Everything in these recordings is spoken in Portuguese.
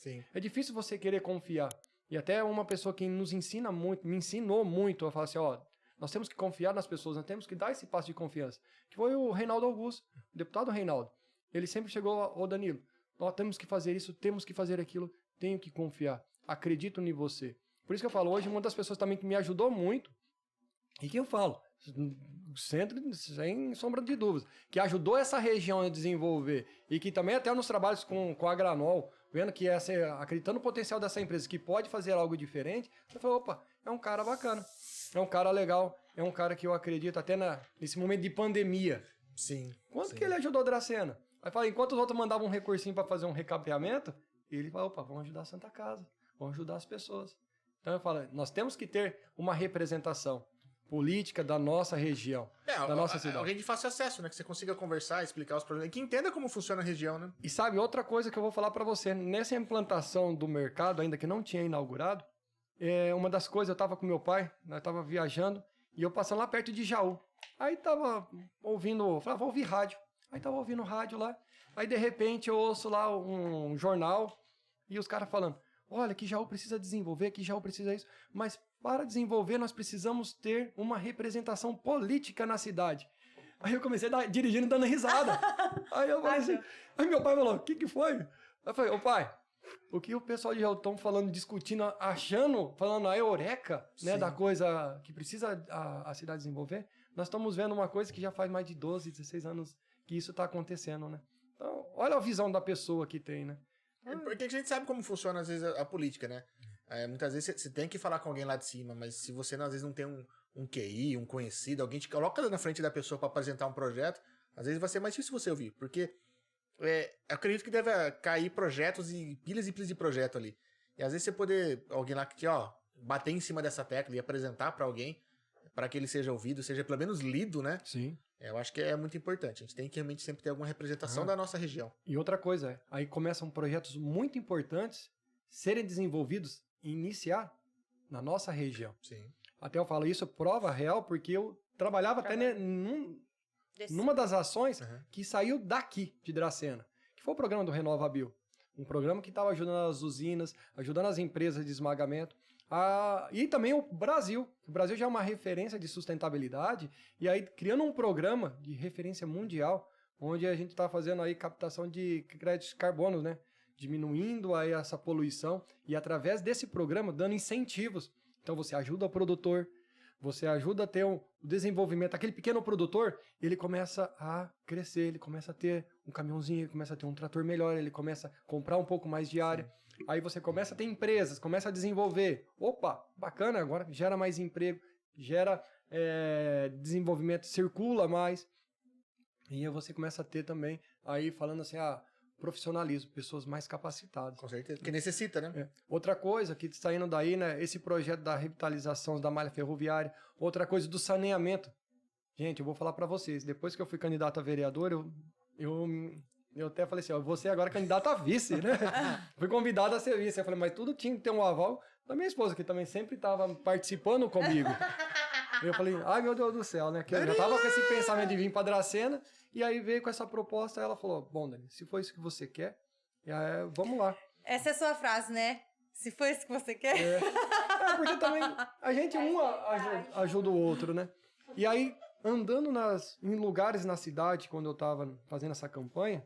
Sim. É difícil você querer confiar. E até uma pessoa que nos ensina muito, me ensinou muito a falar assim, ó, nós temos que confiar nas pessoas, nós temos que dar esse passo de confiança. Que foi o Reinaldo Augusto, o deputado Reinaldo. Ele sempre chegou, ô Danilo, nós temos que fazer isso, temos que fazer aquilo, tenho que confiar, acredito em você. Por isso que eu falo, hoje uma das pessoas também que me ajudou muito, e que eu falo, sem sombra de dúvidas, que ajudou essa região a desenvolver, e que também até nos trabalhos com a Granol, vendo que acreditando no potencial dessa empresa, que pode fazer algo diferente, eu falei, opa, é um cara bacana, é um cara legal, é um cara que eu acredito, até nesse momento de pandemia. Sim. Quanto que ele ajudou a Dracena? Aí fala, enquanto os outros mandavam um recursinho para fazer um recapeamento, ele fala, opa, vamos ajudar a Santa Casa, vamos ajudar as pessoas. Então eu falo, nós temos que ter uma representação política da nossa região, da nossa cidade. Alguém de fácil acesso, né? Que você consiga conversar, explicar os problemas, que entenda como funciona a região, né? E sabe, outra coisa que eu vou falar para você, nessa implantação do mercado, ainda que não tinha inaugurado, uma das coisas, eu tava com meu pai, nós tava viajando, e eu passando lá perto de Jaú. Aí tava ouvindo, falava, vou ouvir rádio. Aí tava ouvindo rádio lá, aí de repente eu ouço lá um jornal, e os caras falando, olha, que Jaú precisa desenvolver, que Jaú precisa isso, mas para desenvolver nós precisamos ter uma representação política na cidade. Aí eu comecei dirigindo e dando risada. Aí eu falei assim, aí meu pai falou, o que foi? Aí eu falei, ô pai, o que o pessoal de Jaú estão falando, discutindo, achando, falando a eureka, né, da coisa que precisa a cidade desenvolver, nós estamos vendo uma coisa que já faz mais de 12, 16 anos que isso está acontecendo, né? Então, olha a visão da pessoa que tem, né? Porque a gente sabe como funciona, às vezes, a política, né? Muitas vezes você tem que falar com alguém lá de cima, mas se você, às vezes, não tem um QI, um conhecido, alguém te coloca na frente da pessoa para apresentar um projeto, às vezes vai ser mais difícil você ouvir, porque eu acredito que deve cair projetos e pilhas de projeto ali. E às vezes você poder, alguém lá que, bater em cima dessa tecla e apresentar para alguém, para que ele seja ouvido, seja pelo menos lido, né? Sim. Eu acho que é muito importante. A gente tem que realmente sempre ter alguma representação da nossa região. E outra coisa, aí começam projetos muito importantes serem desenvolvidos e iniciar na nossa região. Sim. Até eu falo isso, prova real, porque eu trabalhava até numa das ações que saiu daqui, de Dracena, que foi o programa do RenovaBio. Um programa que estava ajudando as usinas, ajudando as empresas de esmagamento. E também o Brasil. O Brasil já é uma referência de sustentabilidade. E aí criando um programa de referência mundial, onde a gente está fazendo aí captação de créditos de carbono, né? Diminuindo aí essa poluição. E através desse programa, dando incentivos. Então você ajuda o produtor, você ajuda a ter o desenvolvimento. Aquele pequeno produtor, ele começa a crescer, ele começa a ter um caminhãozinho, ele começa a ter um trator melhor, ele começa a comprar um pouco mais de área. Sim. Aí você começa a ter empresas, começa a desenvolver. Opa, bacana, agora gera mais emprego, gera desenvolvimento, circula mais. E aí você começa a ter também, aí falando assim, profissionalismo, pessoas mais capacitadas. Com certeza, porque necessita, né? Outra coisa que saindo daí, né, esse projeto da revitalização da malha ferroviária, outra coisa do saneamento. Gente, eu vou falar para vocês, depois que eu fui candidato a vereador, eu até falei assim, você agora é candidato a vice, né? Fui convidado a ser vice. Eu falei, mas tudo tinha que ter um aval da minha esposa, que também sempre estava participando comigo. Eu falei, ai meu Deus do céu, né? Que eu já tava com esse pensamento de vir para Dracena, e aí veio com essa proposta, ela falou, bom, Dani, se for isso que você quer, vamos lá. Essa é a sua frase, né? Se for isso que você quer. Porque também a gente ajuda o outro, né? E aí, andando em lugares na cidade, quando eu tava fazendo essa campanha,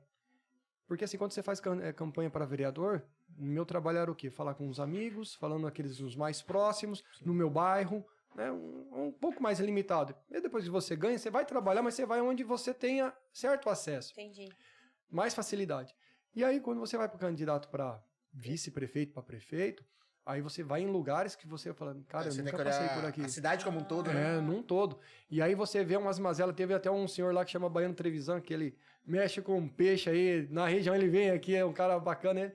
porque assim, quando você faz campanha para vereador, o meu trabalho era o quê? Falar com os amigos, falando aqueles os mais próximos, no meu bairro, né, um pouco mais limitado. E depois que você ganha, você vai trabalhar, mas você vai onde você tenha certo acesso. Entendi. Mais facilidade. E aí, quando você vai para candidato para vice-prefeito, para prefeito, aí você vai em lugares que você fala, cara, eu nunca passei por aqui. A cidade como um todo, né? Num todo. E aí você vê umas mazelas, teve até um senhor lá que chama Baiano Trevisan, que ele mexe com peixe aí, na região ele vem aqui, é um cara bacana, ele.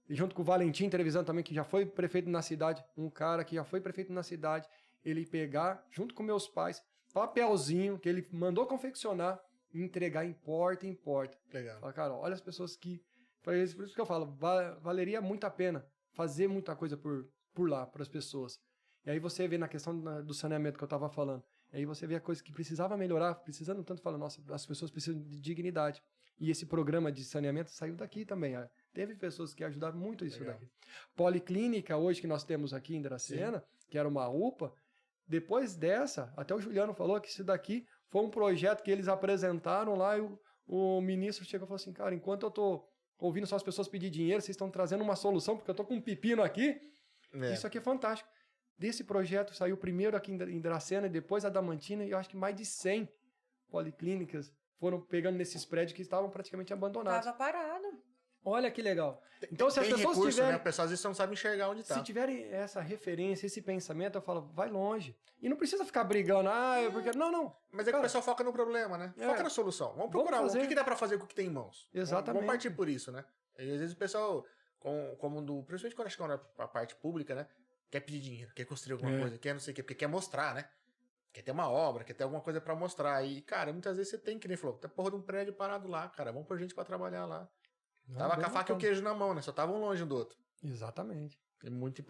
E junto com o Valentim Trevisan também, que já foi prefeito na cidade, um cara que já foi prefeito na cidade, ele pegar, junto com meus pais, papelzinho que ele mandou confeccionar e entregar em porta em porta. Legal. Fala, cara, olha as pessoas que... Por isso que eu falo, valeria muito a pena fazer muita coisa por lá, para as pessoas. E aí você vê na questão do saneamento que eu estava falando, e aí você vê a coisa que precisava melhorar, precisando tanto, fala, nossa, as pessoas precisam de dignidade. E esse programa de saneamento saiu daqui também, teve pessoas que ajudaram muito isso Legal. daqui. Policlínica, hoje que nós temos aqui em Dracena, que era uma UPA, depois dessa, até o Juliano falou que isso daqui foi um projeto que eles apresentaram lá e o ministro chegou e falou assim, cara, enquanto eu tô ouvindo só as pessoas pedir dinheiro, vocês estão trazendo uma solução, porque eu tô com um pepino aqui, isso aqui é fantástico. Desse projeto saiu primeiro aqui em Dracena e depois a Adamantina, e eu acho que mais de 100 policlínicas foram pegando nesses prédios que estavam praticamente abandonados. Tava parado. Olha que legal. Então, se as Tem pessoas recurso, tiverem, né? O pessoal às vezes não sabe enxergar onde tá. se tiverem essa referência, esse pensamento, eu falo, vai longe. E não precisa ficar brigando, porque... Não. Mas é que Cara, o pessoal foca no problema, né? É. Foca na solução. Vamos procurar Vamos fazer. o que dá pra fazer com o que tem em mãos. Exatamente. Vamos partir por isso, né? E às vezes o pessoal, principalmente quando acho que é a parte pública, né? Quer pedir dinheiro, quer construir alguma coisa, quer não sei o quê, porque quer mostrar, né? Quer ter uma obra, quer ter alguma coisa pra mostrar. E, cara, muitas vezes você tem que nem falou, tá porra de um prédio parado lá, cara. Vamos pôr gente pra trabalhar lá. Tava com a faca e o queijo na mão, né? Só estavam longe um do outro. Exatamente. É muito